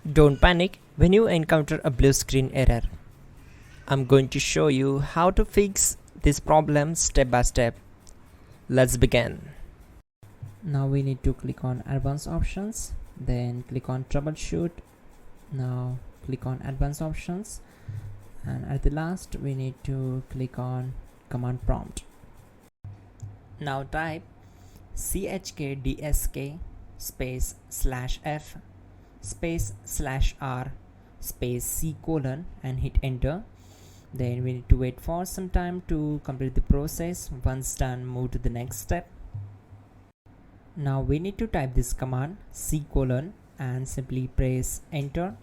Don't panic when you encounter a blue screen error. I'm going to show you how to fix this problem step by step. Let's begin. Now we need to click on advanced options, then click on troubleshoot. Now click on advanced options, and at the last we need to click on command prompt. Now type chkdsk space /f space /r space c colon and hit enter. Then we need to wait for some time to complete the process. Once done, move to the next step. Now we need to type this command c colon and simply press enter.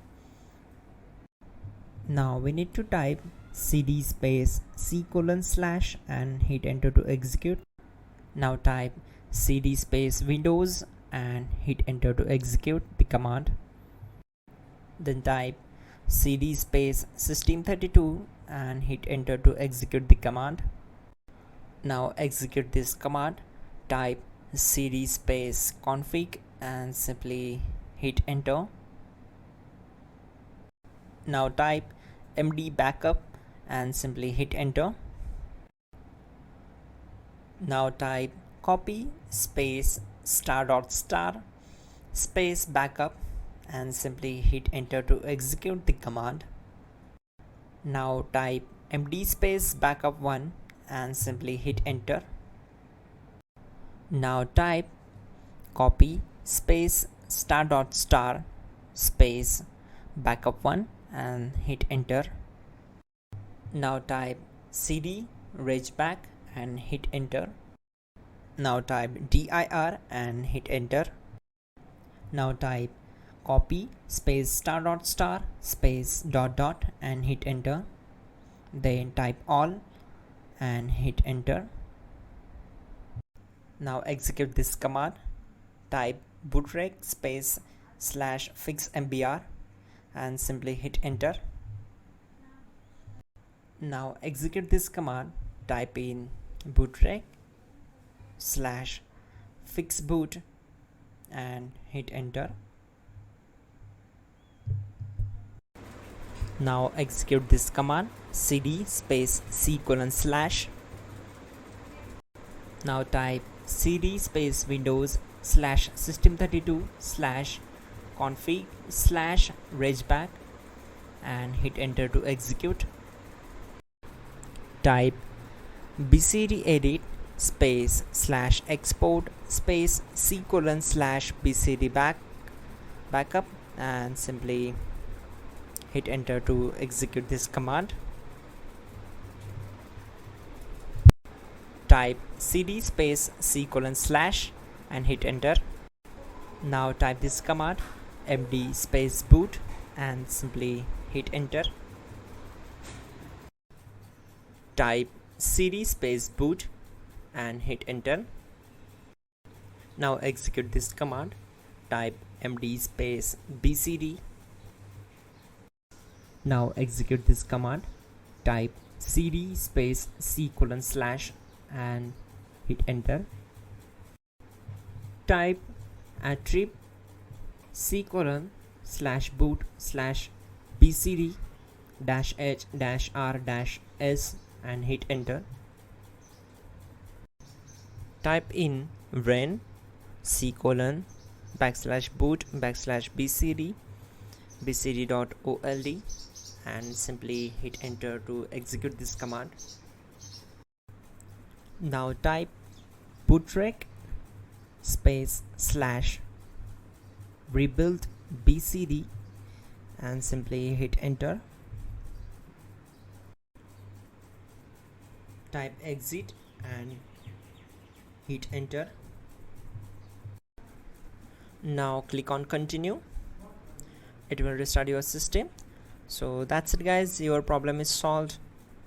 Now we need to type cd space c colon / and hit enter to execute. Now type cd space windows and hit enter to execute the command. Then type cd space system32 and hit enter to execute the command. Now execute this command. Type cd space config and simply hit enter. Now type md backup and simply hit enter. Now type copy space ** space backup and simply hit enter to execute the command. Now type md space backup1 and simply hit enter. Now type copy space ** space backup1 and hit enter. Now type cd regback and hit enter. Now type dir and hit enter. Now type copy space ** space ... and hit enter. Then type all and hit enter. Now execute this command. Type bootrec space /fixmbr and simply hit enter. Now execute this command. Type in bootrec /fixboot and hit enter. Now execute this command cd space c colon /. Now type cd space windows /system32 /config /regback and hit enter to execute. Type bcd edit space /export space c colon /bcd backup and simply hit enter to execute this command. Type cd space c colon / and hit enter. Now type this command md space boot and simply hit enter. Type cd space boot and hit enter. Now execute this command. Type md space bcd. Now execute this command. Type cd space c colon / and hit enter. Type attrib c colon /boot /bcd -h -r-s and hit enter. Type in ren c colon /boot /bcd bcd.old and simply hit enter to execute this command. Now type bootrec space / rebuild bcd and simply hit enter. Type exit and hit enter. Now click on continue. It will restart your system. So that's it guys, your problem is solved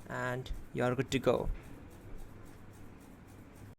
and you are good to go.